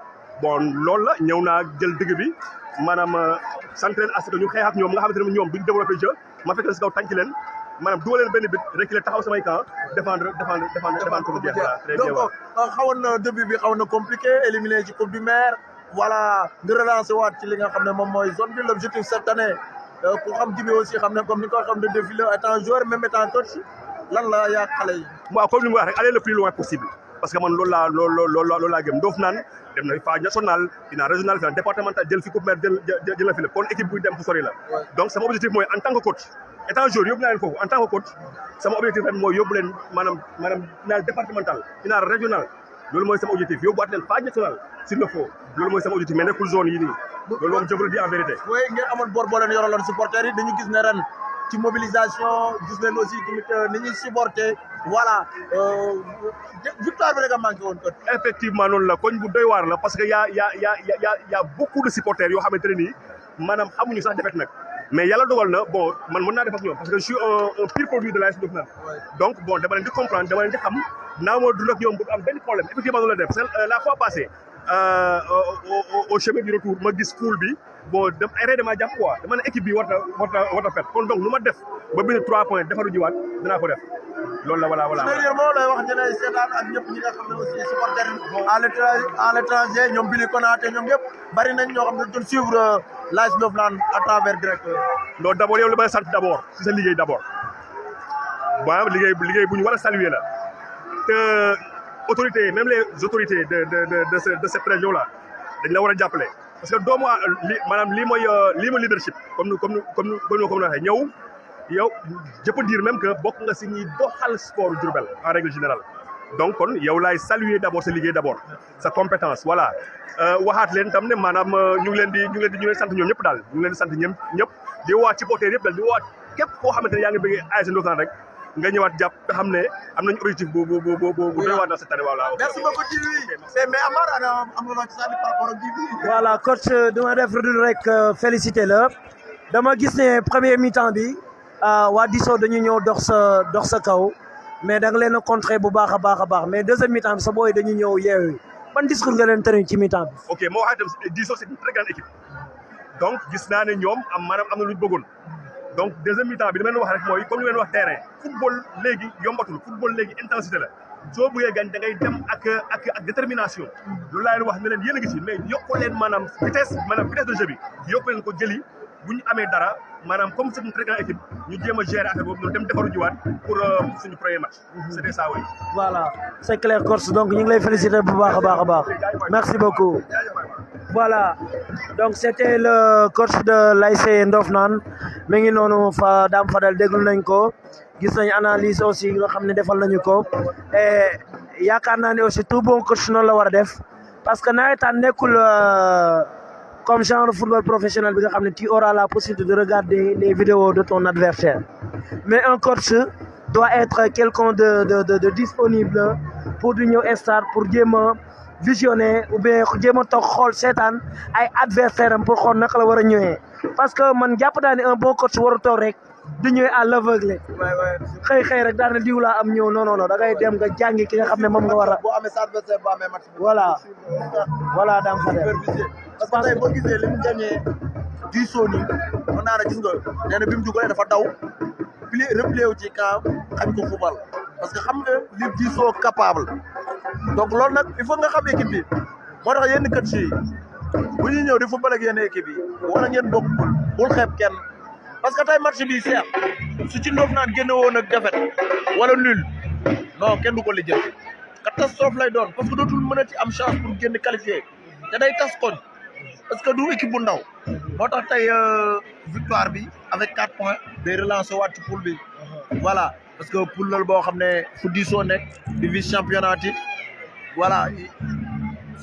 bon loolu la ñëw naa jël digg bi maanaam s'entraîner à ce que ñu xeex ak ñoom nga xamante ne ñoom duñ développé jeu ma fekk si kaw tànc leen maanaam dugal leen benn bit reculer taxaw samay camp défendre ko mu jeex voilà. donc xawoon na début bi xawoon na compliqué éliminé ci coupe du maire voilà nga relancer waat ci li nga xam ne moom mooy zone bi l'objectif cette année ku xam Djibi aussi xam ne comme ni ko xam ne défilé étant joueur même étant coach lan la yaa xale yi. waaw comme ni mu wax rek aller le plus loin possible parce que man loolu laa gëm Ndofane dem na phase nationale final régional final départemental jël fi coupe maire jël la fi kon équipe buy dem fu sori la donc sama objectif mooy en tant que coach étant joueur yóbbu naa leen foofu en tant que coach sama objectif ren mooy yóbbu leen maanaam final départemental final régional loolu mooy sama objectif yóbbuwaat leen phase nationale s'il le faut loolu mooy sama objectif mais nekkul zone yi nii loolu moom je vous le dis en vérité. oui ngeen amoon bor boo leen yoraloon supporters yi dañu gis ne ren ci mobilisation gis nañ aussi tamit ni ñuy supporter voilà victoire bi rek a manqué woon ko. effectivement noonu la koñ bu doy waar la parce que y a beaucoup de supporters yoo xamante ne nii maanaam xamuñu sax defet nag mais yàlla dogal na bon man mën naa def ak ñoom parce que je suis un pur produit de l'AS Ndofane donc bon dama leen di comprendre dama leen di xam naa moo dund ak ñoom bu am benn problème effectivement noonu la def parce que la fois passée au chemin du retour ma gis pool bi bon dem ay dama jàpp quoi dama ne équipe bi war a pet kon donc nu ma def ba bind 3 points defaru jiwaat dinaa ko def loolu la voilà. dernièrement lay wax ñu ne seetaan ak ñëpp ñi nga xam ne aussi supporters à l'étranger ñoom Billy Konaté ñoom ñëpp bari nañ ñoo xam ne doon suivre l'AS Ndofane à travers directeur. non d' abord yow li may sant d' abord si sa liggéey d' abord maanaam liggéey bu ñu war a saluer la te autorité même les autorités de cette région là dañ la war a jàppale parce que doomu maanaam lii mooy leadership comme ni waxee ñëw yow je peux dire même que bokk nga si ñuy doxal sport Diourbel en règle générale donc kon yow laay saluer d' abord sa liggéey d' abord sa compétence voilà waxaat leen tam ne maanaam ñu ngi leen di sant ñoom ñëpp daal ñu ngi leen di sant ñëpp di waat supporter yëpp daal di waat képp koo xamante ne yaa ngi bëgg AS Ndofane rek nga ñëwaat jàpp te xam ne am nañu objectif bu doy waar dans cette année voilà. merci beaucoup Djiby mais Amar am nga loo ci sànni par rapport ak Djiby. voilà coach dama def rek féliciter la dama gis ne premier mi-temps bi waa Diso dañu ñëw dox sa kaw mais da nga leen a contrer bu baax a baax mais deuxième mi-temps bi sa booy dañu ñëw yeewu ban discours nga leen tëriñ ci mi-temps bi. ok moo waxee tam Diso c'est une très grande équipe donc gis naa ne ñoom am na lu ñu bëggoon. donc deuxième mi-temps bi li ma leen wax rek mooy comme li ma leen wax terrain football léegi yombatul football léegi intensité la soo bëggee gañ da ngay dem ak détermination loolu laa leen wax ne leen yéen a ngi ci mais yokku leen maanaam vitesse de jeu bi yokku leen ko jëli bu ñu amee dara maanaam comme c'est une très grande équipe ñu jéem a gérer affaire boobu noonu dem defaru jiwaat pour suñu premier match c'était ça oui. voilà c'est clair coach donc ñu ngi lay féliciter bu baax a baax merci beaucoup. Voilà, donc c'était le coach de l'ASC Ndofane mi ngi noonu Dame Fadel déglu nañ ko gis nañ analyse aussi nga xam ne defal nañu ko et yaakaar naa ne aussi tout bon coach noonu la war a def parce que nawetaan nekkul comme genre football professionnel bi nga xam ne tu auras la possibilité de regarder les vidéos de ton adversaire mais un coach doit être quelqu'un de disponible pour du ñëw stade pour jéem a visionner ou bien jéem a toog xool seetaan ay adversaire am pour xool naka la war a ñëwee parce que man jàpp naa ne un bon coach waru toog rek di ñëwee à l'aveugle xëy rek daana diw laa am ñëw non da ngay dem nga jàngi ki nga xam ne moom nga war a boo amee sa adversaire boo amee match voilà Dame Fadel parce que tey boo gisee li mu gagné Diso nii mën naa ne gis nga nee na bi mu dugalee dafa daw replié wu ci camp xañ ko football parce que xam nga li Diso capable donc loolu nag il faut nga xam équipe bi moo tax yenn coach yi bu ñuy ñëw di football ak yenn équipe yi wala ngeen bokk bul xeeb kenn parce que tey match bi seex su ci Ndofane génne woon ak défaite wala nul non kenn du ko lijjanti catastrophe lay doon parce que dootul mën a ci am chance pour génn qualifié te day tas koñ parce que du équipe bu ndaw moo tax tey victoire bi avec 4 points day relancer waat ci poule bi voilà parce que poule la boo xam ne fu Diso nekk di vice championnat yi voilà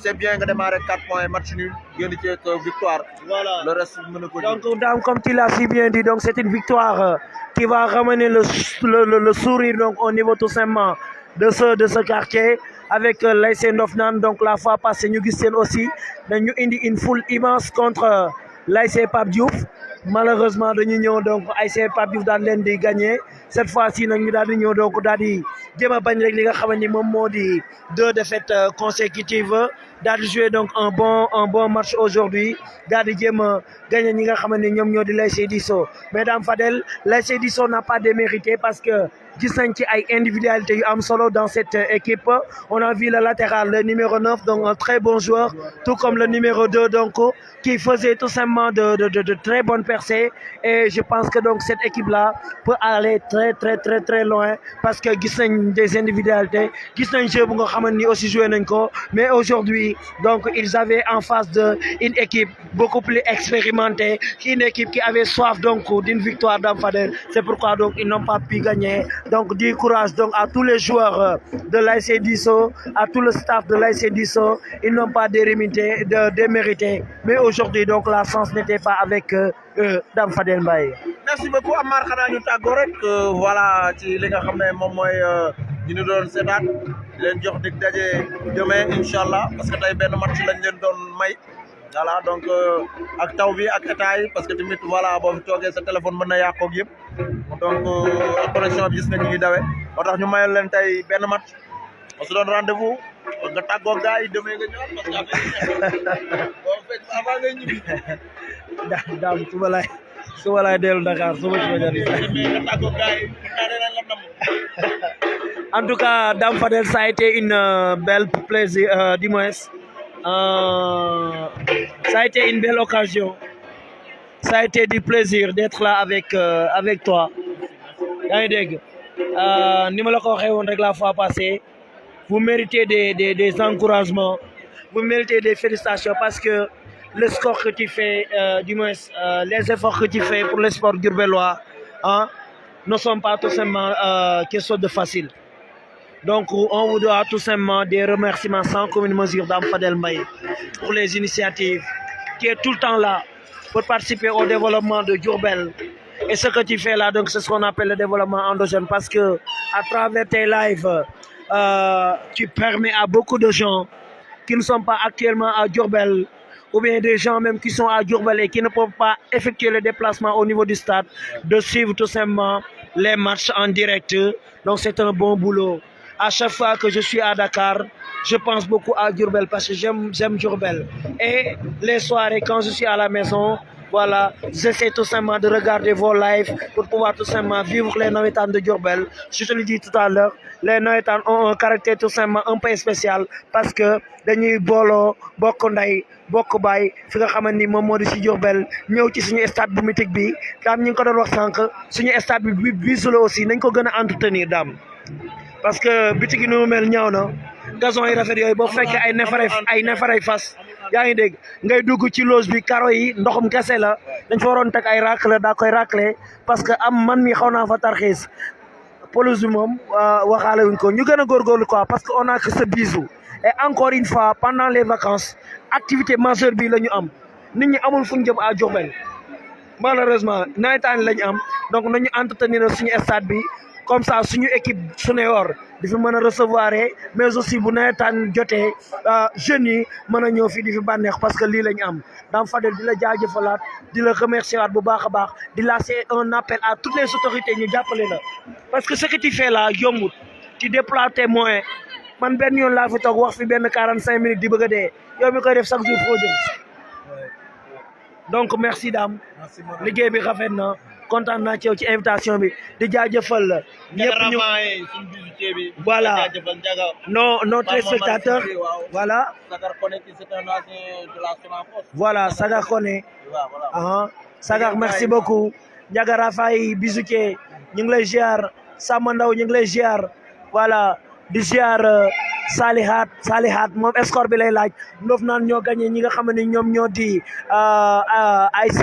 c'est bien nga démarrer 4 points match nul génn ci victoire. Voilà le reste mën na ko. donc Dame comme tu l'as si bien dit donc c'est une victoire qui va ramener le sourire donc au niveau tout simplement de ce quartier avec l'ASC Ndofane donc la fois passée ñu gis seen aussi dañu indi une foule immense contre l'ASC Pape Diouf malheureusement dañu ñëw donc ASC Pape Diouf daan leen di gagner cette fois-ci nag ñu daal di ñëw donc daal di jéem a bañ rek li nga xamante ni moom moo di 2 défaites consécutives daal di jouer donc un bon match aujourd'hui daal di jéem a gagné ñi nga xamante ni ñoom ñoo di l'ASC Disso mais Dame Fadel l'ASC Disso n'a pas démérité parce que gis nañ ci ay individualités yu am solo dans cette équipe. On a vu le latéral, le numéro 9, donc un très bon joueur, tout comme le numéro 2, donc qui faisait tout simplement de très bonnes percées. Et je pense que donc cette équipe-là peut aller très loin parce que gis nañ des individualités, gis nañ jeu bu nga xamante ni aussi joué nañ ko. Mais aujourd'hui, donc ils avaient en face de une équipe beaucoup plus expérimentée, une équipe qui avait soif donc d'une victoire Dame Fadel. C'est pourquoi donc ils n'ont pas pu gagner. Donc du courage donc à tous les joueurs de l'ASC Disso, à tout le staff de l'ASC Disso, ils n'ont pas démérité. Mais aujourd'hui donc la chance n'était pas avec Dame Fadel Mbaye. Merci beaucoup Amar xanaa ñu tàggoo rek voilà ci li nga xam ne moom mooy ñu ñu doon seetaan leen jox dig daje demain inchallah parce que tey benn match lañ leen doon may voilà donc ak taw bi ak état yi parce que tamit voilà boo fi toogee sa téléphone mën na yàqoog yëpp donc connexion bi gis nga ñu ngi dawee moo tax ñu mayal leen tey benn match on se donne rendez-vous nga tàggoo gars yi demain nga ñëwaat parce que boo fekk avant ngay ñibbi daam suba laay dellu Dakar suba ci fajar nga tàggoo gars yi en tout cas Dame Fadel ça a été une belle plaisir du moins ça a été une belle occasion ça a été du plaisir d'être là avec toi yaa ngi dégg ni ma la ko waxee woon rek la fois passée vous méritez des encouragements vous méritez des félicitations parce que le score que tu fais du moins les efforts que tu fais pour le sport diourbellois ne sont pas tout simplement quelque chose de facile. Donc on vous doit tout simplement des remerciements sans commune mesure Dame Fadel Mbaye pour les initiatives qui est tout le temps là pour participer au développement de Diourbel. Et ce que tu fais là, donc c'est ce qu'on appelle le développement endogène parce que à travers tes lives, tu permets à beaucoup de gens qui ne sont pas actuellement à Diourbel ou bien des gens même qui sont à Diourbel et qui ne peuvent pas effectuer le déplacement au niveau du stade de suivre tout simplement les matchs en direct. Donc c'est un bon boulot. À chaque fois que je suis à Dakar, je pense beaucoup à Diourbel parce que j'aime Diourbel. Et les soirées quand je suis à la maison, voilà, j'essaie tout simplement de regarder vos lives pour pouvoir tout simplement vivre les navétanes de Diourbel. Je te le dis tout à l'heure, les navétanes ont un caractère tout simplement un peu spécial parce que dañuy booloo bokk ndey bokk baay fi nga xamante ni moom moo di si Diourbel ñëw ci suñu stade bu mythique bi daam ñu ngi ko doon wax sànq suñu stade bi bisuloo aussi nañ ko gën a entretenir daam parce que bitig yi nu mu mel ñaaw na gazon yi rafet yooyu boo fekkee ay neefarey fas yaa ngi dégg ngay dugg ci loge bi karo yi ndoxum kese la dañ fa waroon teg ay racleur daa koy racler parce que man mi xaw naa fa tarxiis pelouse bi moom waxaale wuñ ko ñu gën a góorgóorlu quoi parce que on a que ce bisou et encore une fois pendant les vacances activité majeure bi la ñu am nit ñi amul fu ñu jëm à Diourbel malheureusement nawetaan lañu am donc nañu entretenir suñu stade bi comme ça suñu équipe Suneor di fi mën a recevoir mais aussi bu nawetaan jotee jeunes yi mën a ñëw fii di fi bànneex parce que lii la ñu am Dame Fadel di la jaajëfalaat di la remercier waat bu baax a baax di lancer un appel à toutes les autorités ñu jàppale la parce que ce que tu fais là yombut tu déploies tes moyens man benn yoon laa fi toog wax fi benn 45 minutes di bëgg a dee yow mi koy def chaque jour foo jëm donc merci Dame liggéey bi rafet na kontaan naa ci yow ci invitation bi di jaajëfal ñëpp ñu voilà nos téléspectateurs voilà voilà Sagar Koné Sagar merci beaucoup Ndiaga Rafaay Bijoutier ñu ngi lay ziar Samba Ndaw ñu ngi lay ziar voilà di ziar Salihat moom score bi lay laaj Ndof naan ñoo gagné ñi nga xam ne ñoom ñoo di ASC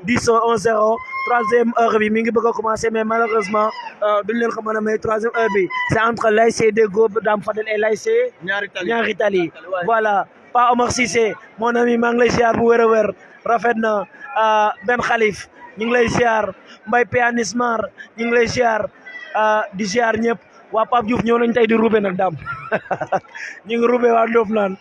Disso 1-0 troisième heure bi mi ngi bëgg a commencer mais malheureusement duñ leen ko mën a may troisième heure bi c'est entre l'ASC Deggo Dame Fadel et l'ASC Ñaari Tali voilà Pa Omar Cissé mon ami maa ngi lay ziar bu wér a wér rafet na Ben Khalif ñu ngi lay ziar Mbaye Pianismar ñu ngi lay ziar di ziar ñëpp waa Pape Diouf ñëw nañ tey di roube nag Dame ñu ngi roube waa Ndof naan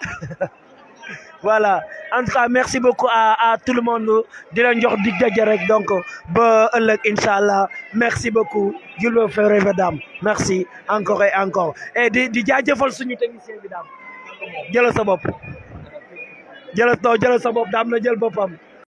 voilà en tout cas merci beaucoup à tout le monde di leen jox dig daje rek donc ba ëllëg inchallah merci beaucoup Diourbel fait rêver Dame merci encore et encore et di jaajëfal suñu technicien bi Dame jëlal sa bopp jëlal sa bopp daam na jël boppam